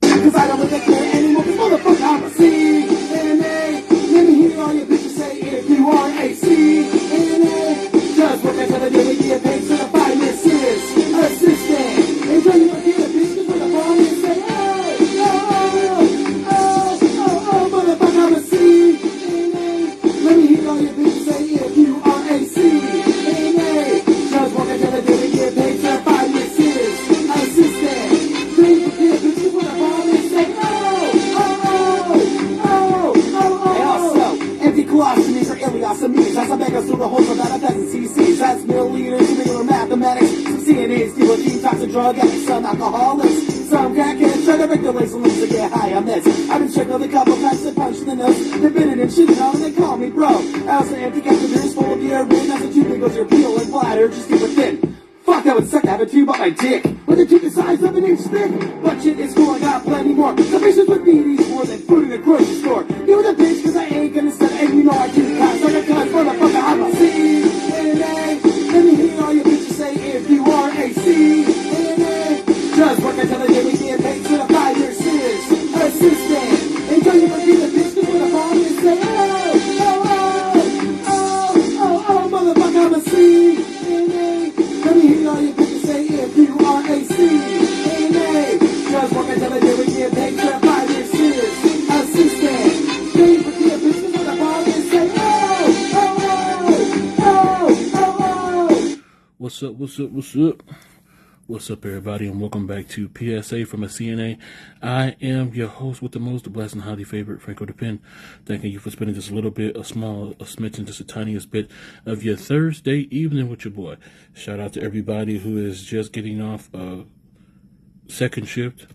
Cause I don't really care anymore, cause motherfucker, I'm a CNA. Let me hear all your bitches say if you are a CNA. Just work until the day we get paid, certified missus, assistant. Enjoy your work in the business with a phone and say, motherfucker, I'm a CNA. Let me hear all your bitches say if you are a CNA. Just work until the day we get paid, certified missus, assistant. Please forgive bitches with a phone and say, Hey, also, empty colostomies or ileostomies. That's a mega through the holes of that affects CCs. That's milliliters, regular mathematics. Some CNAs deal with few types of drug addicts, some alcoholics. Some crackheads try to regulate some to get high on this. I've been checked with a couple times to punch in the nose. They've been in and shitting on and they call me bro. I also empty catheters full of urine. That's what you think goes your peel and bladder, just super thin. Fuck, that would suck to have a tube up my dick. With a tube the size of an inch thick. But shit is cool, I got plenty more. Some patients with BDs more than food in a grocery store. You the bitch, cause I ain't gonna set, and you know I do cops. Like a cuz, motherfucker, I'm a CNA. Let me hear all your bitches say if you are a CNA. Just work until the day we get paid, certified nurses, assistant. Enjoy your work in the bitch, cause when I'm on and say, motherfucker, I'm a CNA. Let me hear all your bitches say if you are a CNA. Just work until the day we get paid, certified nurses, assistant. Pay for the bitch, cause when I'm on and say, What's up? What's up, everybody, and welcome back to PSA from a CNA. I am your host with the most, the blessed and highly favorite, Franko the Pen. Thanking you for spending just a little bit, a smidgen, just the tiniest bit of your Thursday evening with your boy. Shout out to everybody who is just getting off second shift.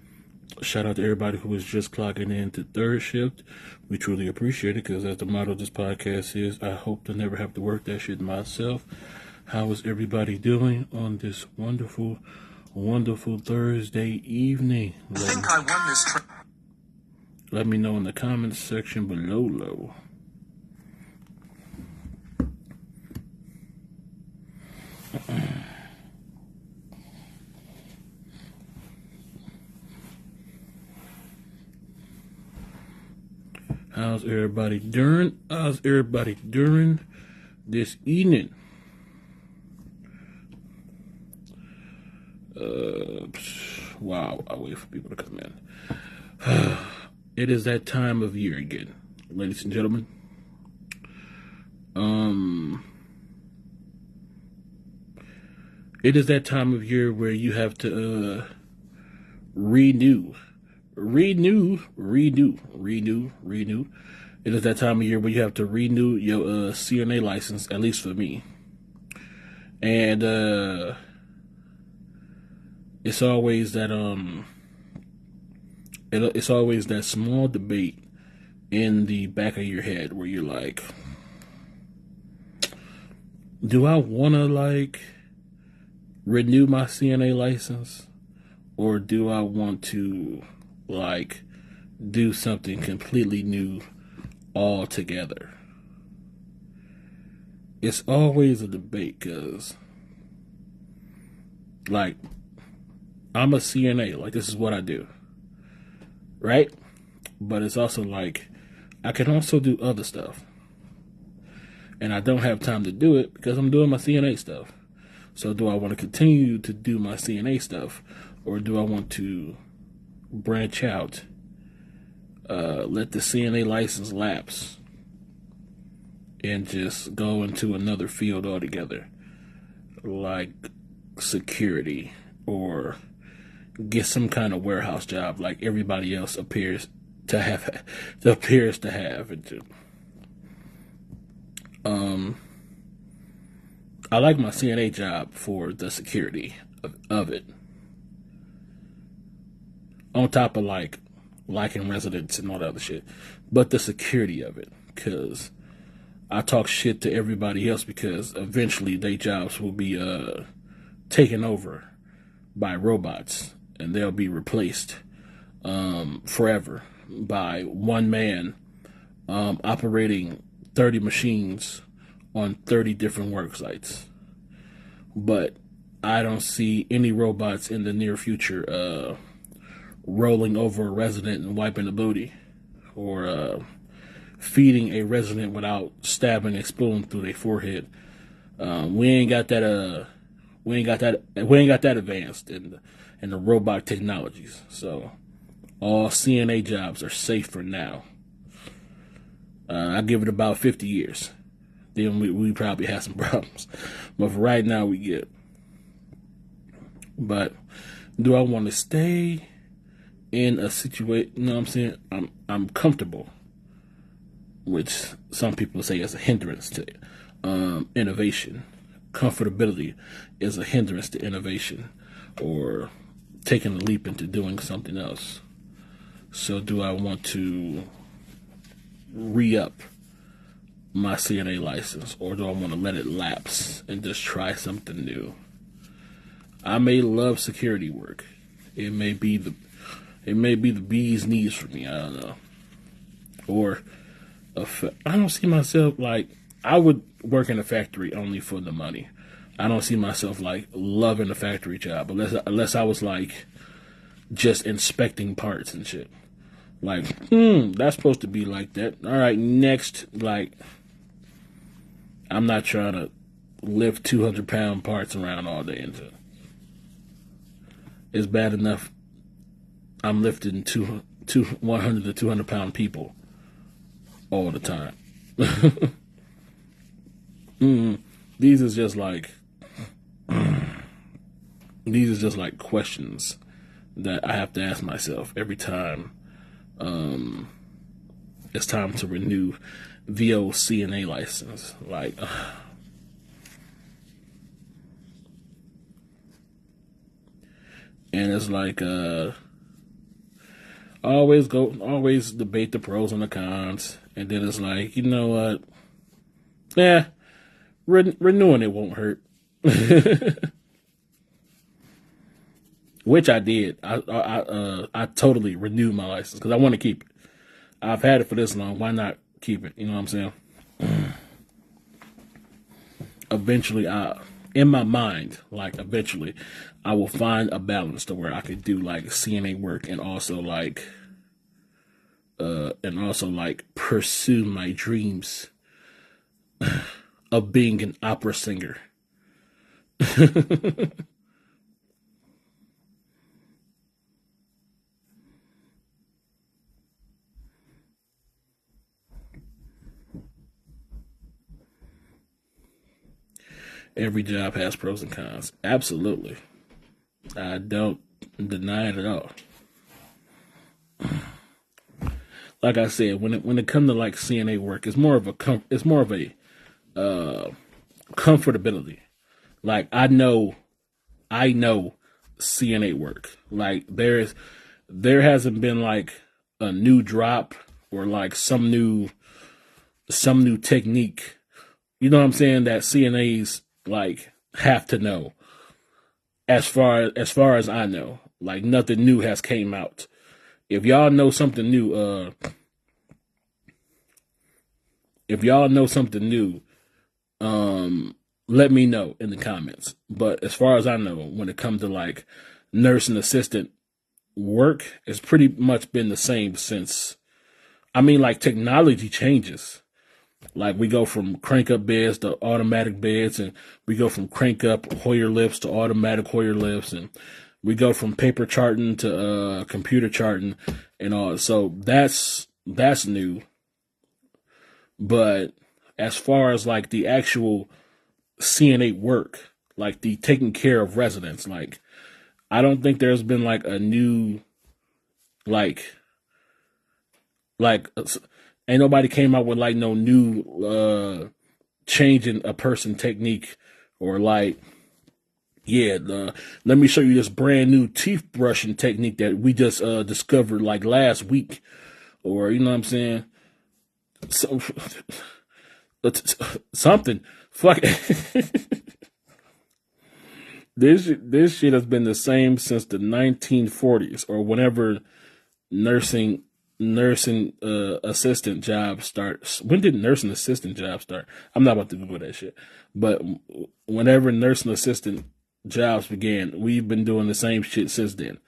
Shout out to everybody who is just clocking in to third shift. We truly appreciate it, because as the motto of this podcast is, I hope to never have to work that shit myself. How is everybody doing on this wonderful Thursday evening? Let me know in the comments section below. How's everybody doing this evening? Wow, I'll wait for people to come in. It is that time of year again, ladies and gentlemen. It is that time of year where you have to renew. It is that time of year where you have to renew your CNA license, at least for me. And it's always that it's always that small debate in the back of your head where you're like, do I want to renew my CNA license, or do I want to do something completely new altogether? It's always a debate, because I'm a CNA, this is what I do, right? But it's also I can also do other stuff, and I don't have time to do it because I'm doing my CNA stuff. So do I want to continue to do my CNA stuff, or do I want to branch out, let the CNA license lapse, and just go into another field altogether, like security, or get some kind of warehouse job like everybody else appears to have. I like my CNA job for the security of it, on top of liking residents and all that other shit, but the security of it, because I talk shit to everybody else, because eventually their jobs will be taken over by robots, and they'll be replaced forever by one man operating 30 machines on 30 different work sites. But I don't see any robots in the near future rolling over a resident and wiping the booty, or feeding a resident without stabbing a spoon through their forehead. We ain't got that. We ain't got that advanced in the robot technologies. So all CNA jobs are safe for now. I give it about 50 years. Then we probably have some problems. But for right now, we get. But do I want to stay in a situation? You know what I'm saying? I'm comfortable, which some people say is a hindrance to innovation. Comfortability is a hindrance to innovation, or taking a leap into doing something else. So do I want to re-up my CNA license, or do I want to let it lapse and just try something new? I may love security work. It may be the bee's knees for me. I don't know. Or I don't see myself like, I would work in a factory only for the money. I don't see myself like loving a factory job unless I was like just inspecting parts and shit. Like, that's supposed to be like that. All right, next. Like, I'm not trying to lift 200-pound parts around all day. And it's bad enough I'm lifting 100 to 200-pound people all the time. These is just like questions that I have to ask myself every time it's time to renew the old CNA license. Like, and it's like always debate the pros and the cons, and then it's like, you know what? Yeah, renewing it won't hurt. Which I did. I totally renewed my license because I want to keep it. I've had it for this long. Why not keep it? You know what I'm saying? Eventually, in my mind, like eventually, I will find a balance to where I could do like CNA work and also like pursue my dreams of being an opera singer. Every job has pros and cons. Absolutely. I don't deny it at all. Like I said, when it comes to like CNA work, it's more of a comfortability. Like I know CNA work. Like there hasn't been like a new drop or like some new technique. You know what I'm saying? That CNAs like have to know. As far as I know, like nothing new has came out. If y'all know something new, let me know in the comments. But as far as I know, when it comes to like nursing assistant work, it's pretty much been the same since. I mean, like technology changes. Like we go from crank up beds to automatic beds, and we go from crank up Hoyer lifts to automatic Hoyer lifts, and we go from paper charting to computer charting and all. So that's new. But as far as like the actual CNA work, like the taking care of residents, like I don't think there's been like a new ain't nobody came out with like no new changing a person technique or like, let me show you this brand new teeth brushing technique that we just discovered like last week, or you know what I'm saying? So something. Fuck it. This shit has been the same since the 1940s or whenever nursing assistant jobs start. When did nursing assistant jobs start? I'm not about to Google that shit. But whenever nursing assistant jobs began. We've been doing the same shit since then.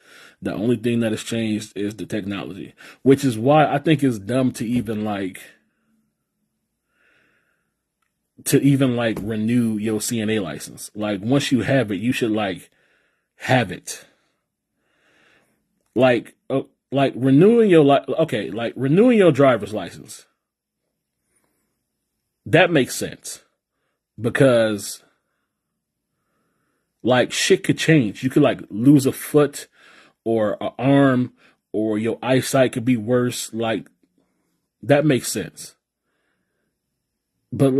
The only thing that has changed is the technology, which is why I think it's dumb to even renew your CNA license. Like once you have it, you should have it. Like renewing renewing your driver's license. That makes sense because shit could change. You could lose a foot or an arm, or your eyesight could be worse. That makes sense. But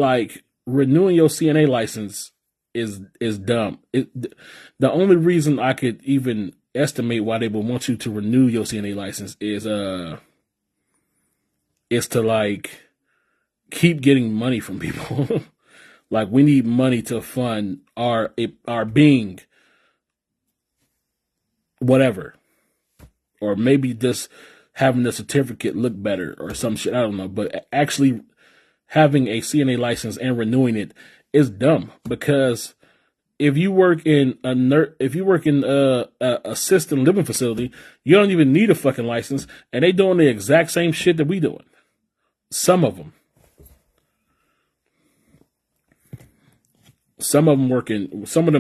renewing your CNA license is dumb. The only reason I could even estimate why they would want you to renew your CNA license is to keep getting money from people. We need money to fund our being whatever, or maybe just having the certificate look better or some shit. I don't know, but actually having a CNA license and renewing it is dumb because if you work in a assisted living facility, you don't even need a fucking license, and they doing the exact same shit that we doing. Some of them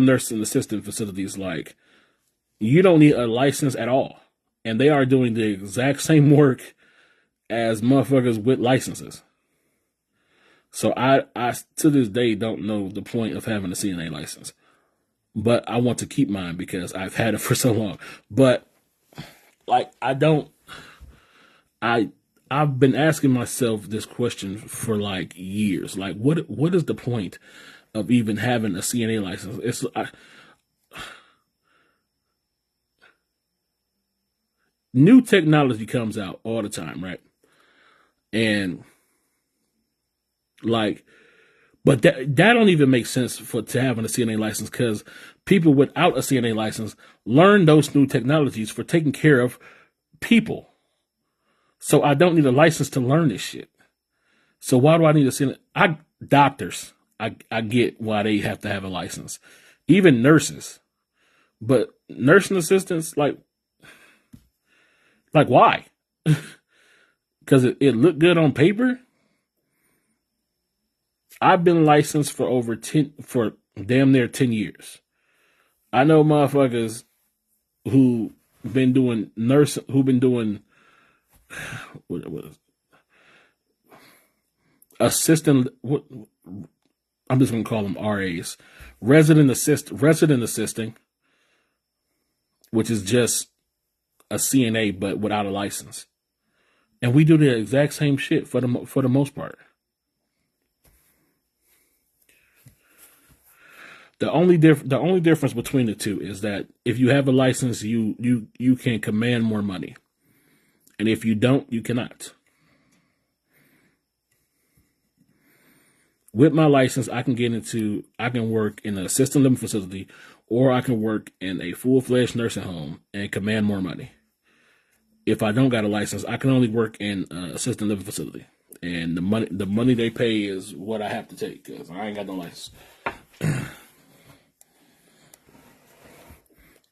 nurses in assisted facilities, you don't need a license at all. And they are doing the exact same work as motherfuckers with licenses. So I to this day don't know the point of having a CNA license. But I want to keep mine because I've had it for so long. But I've been asking myself this question for years. What is the point of even having a CNA license? New technology comes out all the time, right? And but that don't even make sense to having a CNA license, because people without a CNA license learn those new technologies for taking care of people. So I don't need a license to learn this shit. So why do I need a CNA? Doctors, I get why they have to have a license. Even nurses. But nursing assistants, why? Because it looked good on paper? I've been licensed for damn near 10 years. I know motherfuckers who've been doing assistant, I'm just going to call them RAs, resident assisting, which is just a CNA but without a license. And we do the exact same shit for the most part. The only difference between the two is that if you have a license, you can command more money. And if you don't, you cannot. With my license, I can work in an assisted living facility, or I can work in a full-fledged nursing home and command more money. If I don't got a license, I can only work in an assisted living facility. And the money they pay is what I have to take, because I ain't got no license.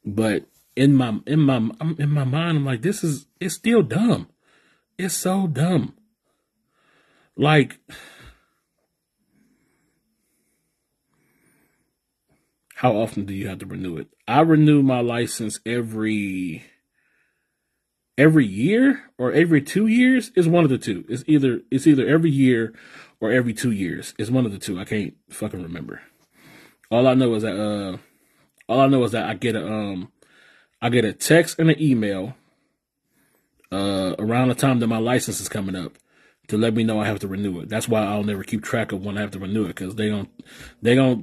But in my mind, I'm like, it's still dumb. It's so dumb. How often do you have to renew it? I renew my license every year or every 2 years. Is one of the two. It's either every year or every 2 years. It's one of the two. I can't fucking remember. All I know is that I get a text and an email around the time that my license is coming up to let me know I have to renew it. That's why I'll never keep track of when I have to renew it, because they gonna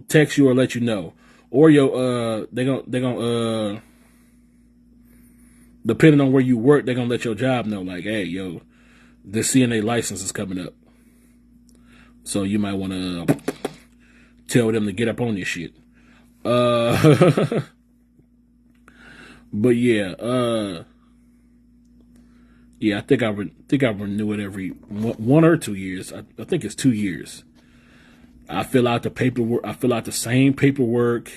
text you or let you know, or they gonna depending on where you work, they're gonna let your job know, hey, yo, this CNA license is coming up, so you might want to tell them to get up on this shit. But yeah, I think I renew it every 1 or 2 years. I think it's 2 years. I fill out the paperwork. I fill out the same paperwork.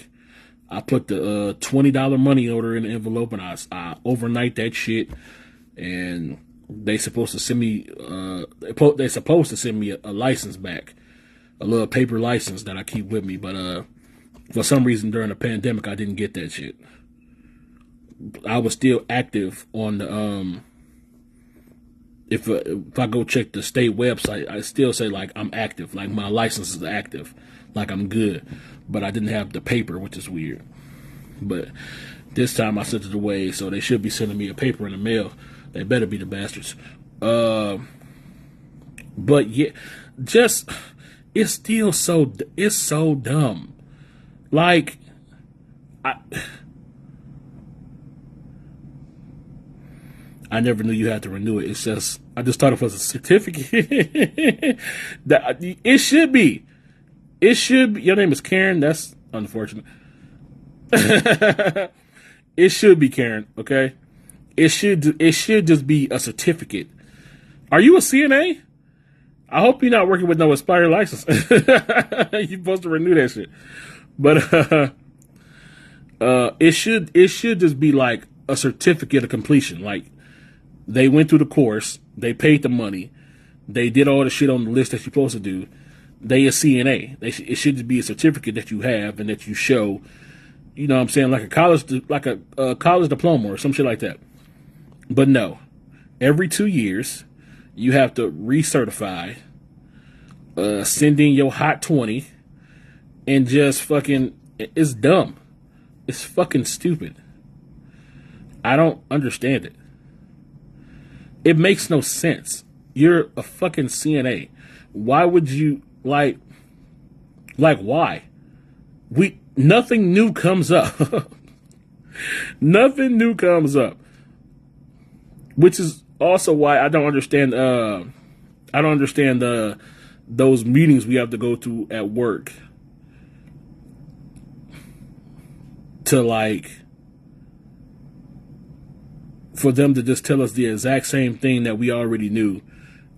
I put the $20 money order in the envelope, and I overnight that shit. And they supposed to send me they supposed to send me a license back, a little paper license that I keep with me. But for some reason during the pandemic, I didn't get that shit. I was still active on the if I go check the state website, I still say like I'm active, like my license is active, like I'm good, but I didn't have the paper, which is weird. But this time I sent it away, so they should be sending me a paper in the mail. They better be the bastards. But yeah, just it's still it's so dumb. Like I never knew you had to renew it. It's just, I just thought it was a certificate. That it should be. It should be. Your name is Karen. That's unfortunate. It should be Karen. Okay. It should just be a certificate. Are you a CNA? I hope you're not working with no expired license. You're supposed to renew that shit. But it should just be like a certificate of completion. Like, they went through the course, they paid the money, they did all the shit on the list that you're supposed to do. They a CNA. It should just be a certificate that you have and that you show. You know what I'm saying, like a college diploma or some shit like that. But no, every 2 years you have to recertify, send in your hot 20, and just fucking, it's dumb. It's fucking stupid. I don't understand it. It makes no sense. You're a fucking CNA. Why would you, like why? Nothing new comes up. Nothing new comes up. Which is also why I don't understand, those meetings we have to go to at work to, like, for them to just tell us the exact same thing that we already knew.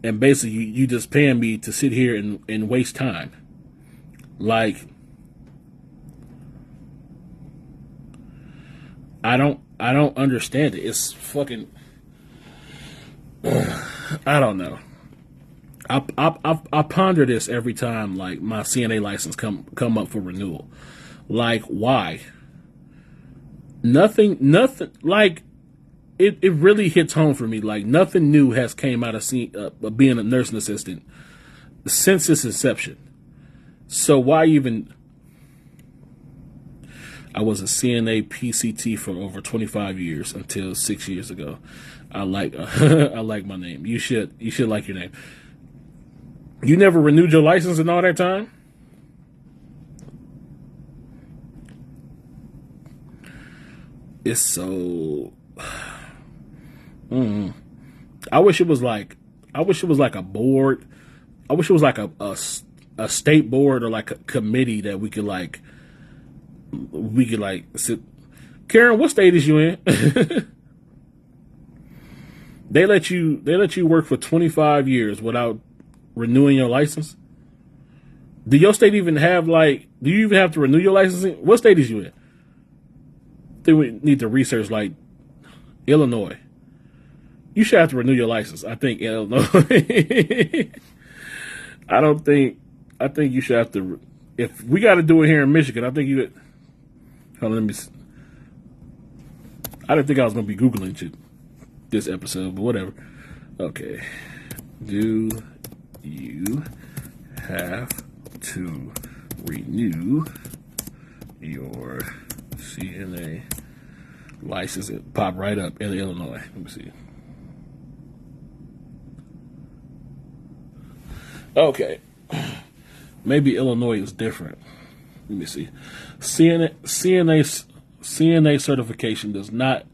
And basically you just paying me to sit here and waste time. Like, I don't understand it. It's fucking, I don't know. I ponder this every time, like, my CNA license come up for renewal. Like, why? Nothing, like, it really hits home for me. Like, nothing new has came out of being a nursing assistant since its inception. So why even? I was a CNA PCT for over 25 years until 6 years ago. I like I like my name. You should like your name. You never renewed your license in all that time? It's so. I wish it was like a board. I wish it was like a state board or like a committee that we could sit. Karen, what state is you in? They let you work for 25 years without renewing your license. Do your state even have do you even have to renew your license? What state is you in? I think we need to research like Illinois. You should have to renew your license. I think Illinois. I think you should have to. If we got to do it here in Michigan, I think you. Hold on, let me. I didn't think I was going to be Googling this episode, but whatever. Okay. Do you have to renew your CNA license? It pop right up in Illinois. Let me see. Okay. Maybe Illinois is different. Let me see. CNA certification does not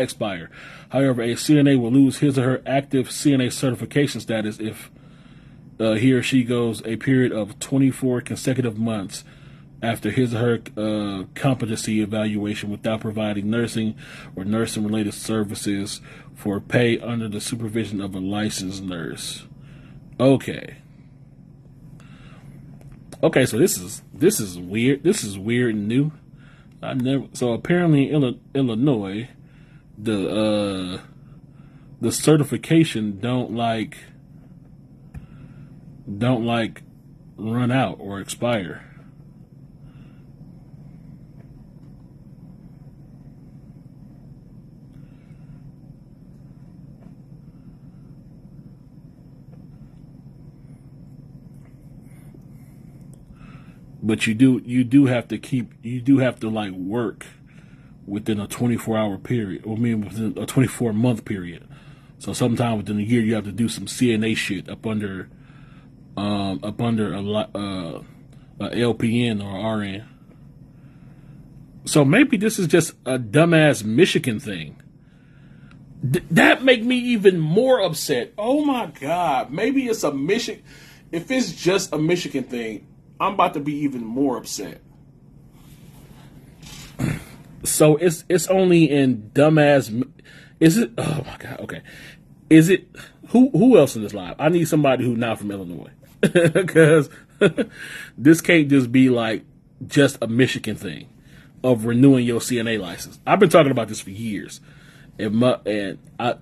expire. However, a CNA will lose his or her active CNA certification status if he or she goes a period of 24 consecutive months after his or her competency evaluation without providing nursing or nursing-related services for pay under the supervision of a licensed nurse. Okay, so this is weird. This is weird and new. I never. So apparently, in Illinois, the certification don't like run out or expire. But you do have to like work within a 24-hour period, or I mean within a 24-month period. So sometime within a year, you have to do some CNA shit up under a LPN or RN. So maybe this is just a dumbass Michigan thing. That make me even more upset. Oh my god, maybe it's a Michigan. If it's just a Michigan thing, I'm about to be even more upset. So it's only in dumbass. Is it? Oh my god. Okay. Is it? Who else in this live? I need somebody who's not from Illinois, because this can't just be like just a Michigan thing of renewing your CNA license. I've been talking about this for years, and I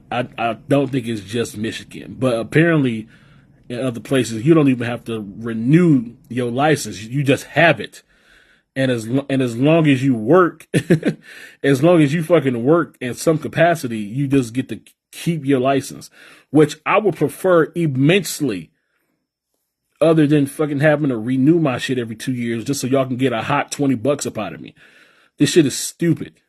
don't think it's just Michigan, but apparently in other places you don't even have to renew your license. You just have it. And as long as you work, as long as you fucking work in some capacity, you just get to keep your license, which I would prefer immensely, other than fucking having to renew my shit every 2 years just so y'all can get a hot $20 up out of me. This shit is stupid.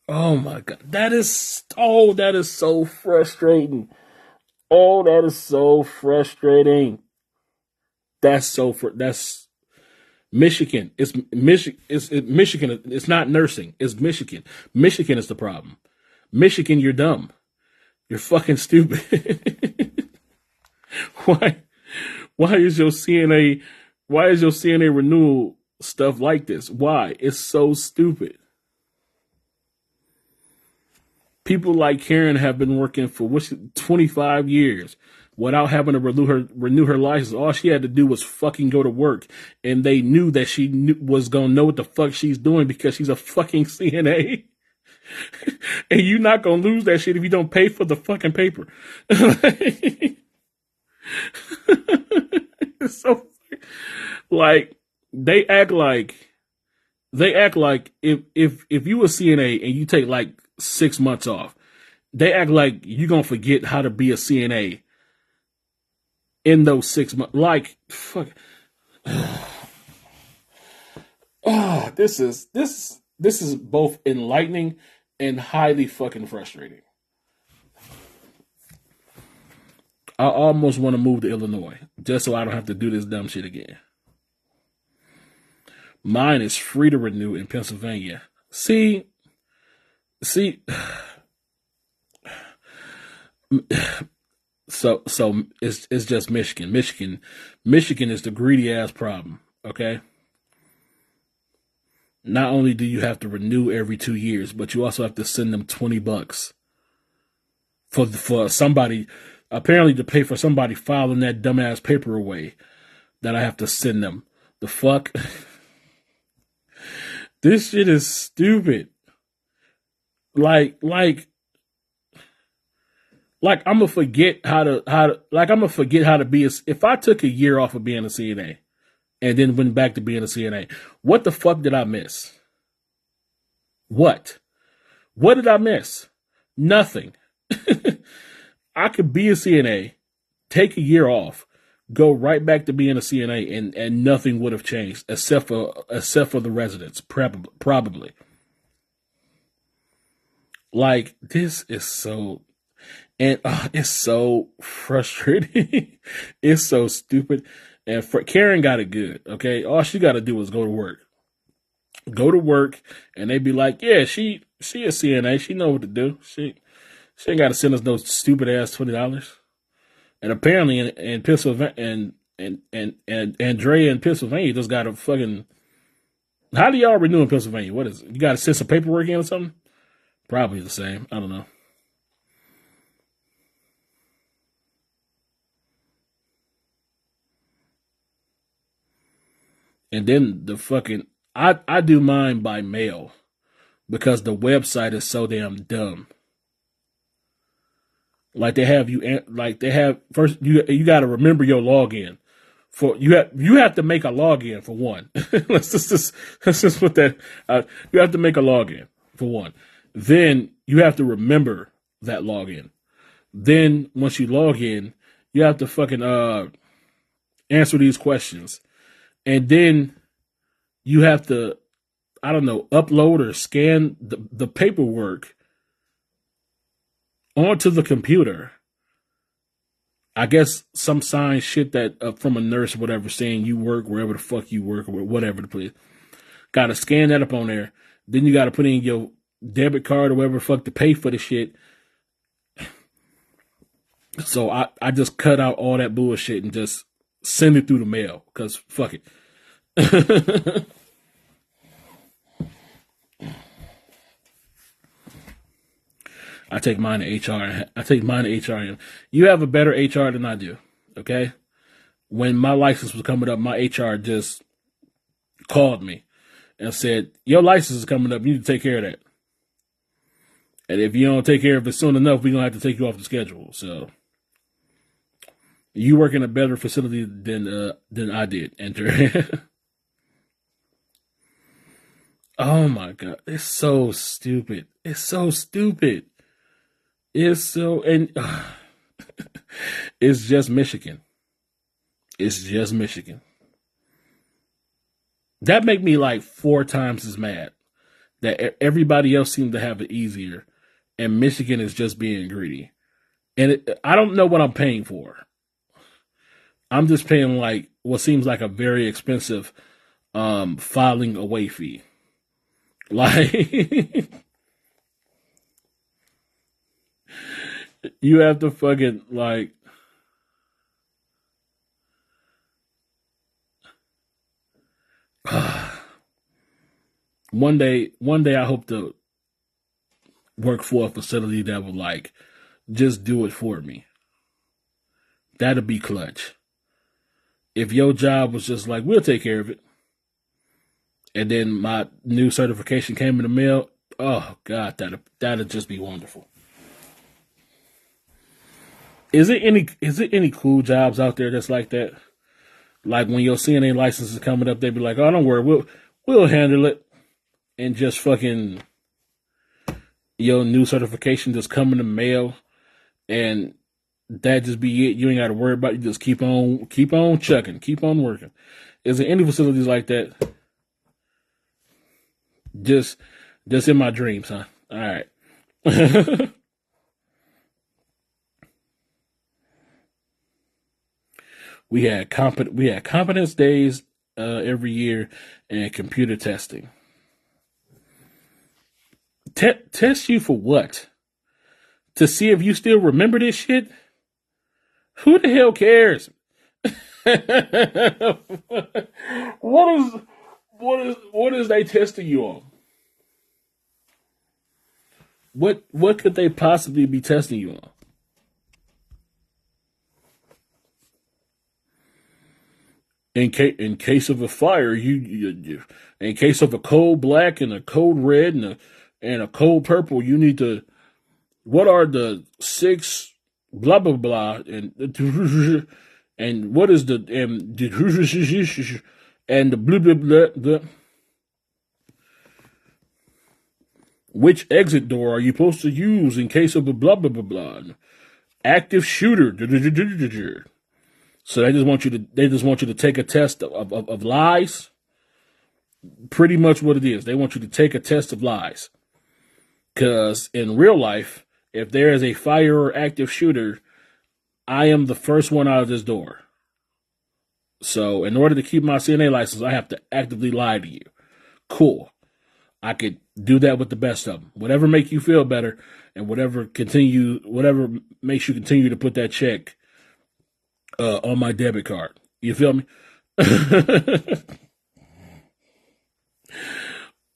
Oh my god, that is so frustrating. Oh, that is so frustrating. That's Michigan. It's Michigan. It's not nursing. It's Michigan. Michigan is the problem. Michigan, you're dumb. You're fucking stupid. why? Why is your CNA? Why is your CNA renewal stuff like this? Why? It's so stupid. People like Karen have been working for 25 years without having to renew her license. All she had to do was fucking go to work, and they knew that she was gonna know what the fuck she's doing because she's a fucking CNA. And you're not gonna lose that shit if you don't pay for the fucking paper. It's so like they act like if you a CNA and you take like 6 months off, they act like you're gonna forget how to be a CNA in those 6 months. Like, fuck. Oh, this is both enlightening and highly fucking frustrating. I almost want to move to Illinois just so I don't have to do this dumb shit again. Mine is free to renew in Pennsylvania. See, so it's just Michigan. Michigan is the greedy ass problem. Okay. Not only do you have to renew every 2 years, but you also have to send them $20 for somebody, apparently to pay for somebody filing that dumbass paper away that I have to send them. The fuck? This shit is stupid. Like I'm gonna forget how to be if I took a year off of being a CNA and then went back to being a CNA, what the fuck did I miss? What did I miss? Nothing. I could be a CNA, take a year off, go right back to being a CNA, and nothing would have changed except for the residents, probably. Like, this is so, and it's so frustrating. It's so stupid. And Karen got it good. Okay, all she got to do is go to work. Go to work, and they be like, "Yeah, she a CNA. She know what to do. She ain't got to send us no stupid ass $20." And apparently, in Pennsylvania, and Andrea in Pennsylvania just got a fucking. How do y'all renew in Pennsylvania? What is it? You got to send some paperwork in or something? Probably the same. I don't know. And then the fucking I do mine by mail because the website is so damn dumb. Like they have first you got to remember your login. For you have to make a login for one. Let's just put that. You have to make a login for one. Then you have to remember that login. Then once you log in, you have to fucking answer these questions, and then you have to, I don't know, upload or scan the paperwork onto the computer. I guess some signed shit that from a nurse or whatever saying you work wherever the fuck you work or whatever the place. Got to scan that up on there. Then you got to put in your debit card or whatever the fuck to pay for the shit. So I just cut out all that bullshit and just send it through the mail because fuck it. I take mine to HR. I take mine to HR. You have a better HR than I do. Okay. When my license was coming up, my HR just called me and said, your license is coming up. You need to take care of that. And if you don't take care of it soon enough, we're going to have to take you off the schedule. So you work in a better facility than I did, enter. Oh my God. It's so stupid. It's so stupid. It's so, and it's just Michigan. It's just Michigan. That make me like 4 times as mad that everybody else seems to have it easier, and Michigan is just being greedy. And I don't know what I'm paying for. I'm just paying like what seems like a very expensive filing away fee. Like you have to fucking like one day I hope to work for a facility that will like just do it for me. That'd be clutch. If your job was just like, we'll take care of it, and then my new certification came in the mail, oh God, that'd just be wonderful. Is it any cool jobs out there that's like that? Like when your CNA license is coming up, they'd be like, "Oh, don't worry, we'll handle it," and just fucking your new certification just come in the mail, and that just be it. You ain't got to worry about it. You just keep on chucking, keep on working. Is there any facilities like that? Just in my dreams, huh? All right. We had competence days every year and computer testing. Test you for what? To see if you still remember this shit? Who the hell cares? What is they testing you on? What could they possibly be testing you on? In case of a fire, you in case of a cold black and a cold red and a cold purple, you need to. What are the 6 blah blah blah and what is the and the blah blah blah? Which exit door are you supposed to use in case of a blah blah blah blah? Active shooter. So they just want you to take a test of lies. Pretty much what it is. They want you to take a test of lies. Because in real life, if there is a fire or active shooter, I am the first one out of this door. So in order to keep my CNA license, I have to actively lie to you. Cool. I could do that with the best of them. Whatever make you feel better, and whatever makes you continue to put that check on my debit card. You feel me?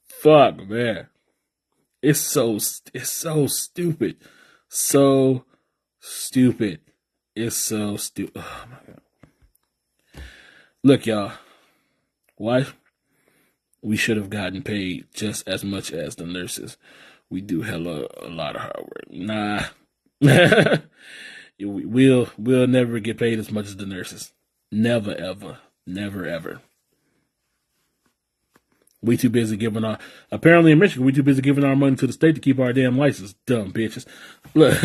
Fuck, man. It's so stupid. So stupid. It's so stupid. Oh my God. Look, y'all. Why? We should have gotten paid just as much as the nurses. We do hella a lot of hard work. Nah. We'll never get paid as much as the nurses. Never, ever. Never, ever. We too busy giving our, apparently in Michigan, we too busy giving our money to the state to keep our damn license. Dumb bitches. Look,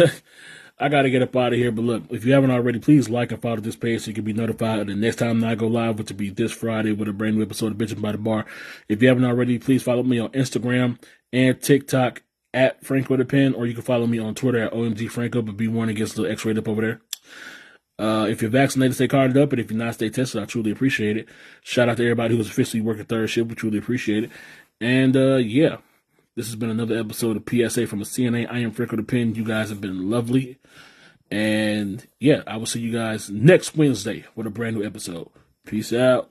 I got to get up out of here. But look, if you haven't already, please like and follow this page so you can be notified of the next time I go live, which will be this Friday with a brand new episode of Bitchin' by the Bar. If you haven't already, please follow me on Instagram and TikTok at Franko the Pen, or you can follow me on Twitter at OMG Franko, but be warned, it gets a little X-rated up over there. If you're vaccinated, stay carded up, and if you're not, stay tested. I truly appreciate it. Shout out to everybody who's officially working third shift. We truly appreciate it. And, yeah, this has been another episode of PSA from a CNA. I am Franko the Pen. You guys have been lovely. And, yeah, I will see you guys next Wednesday with a brand new episode. Peace out.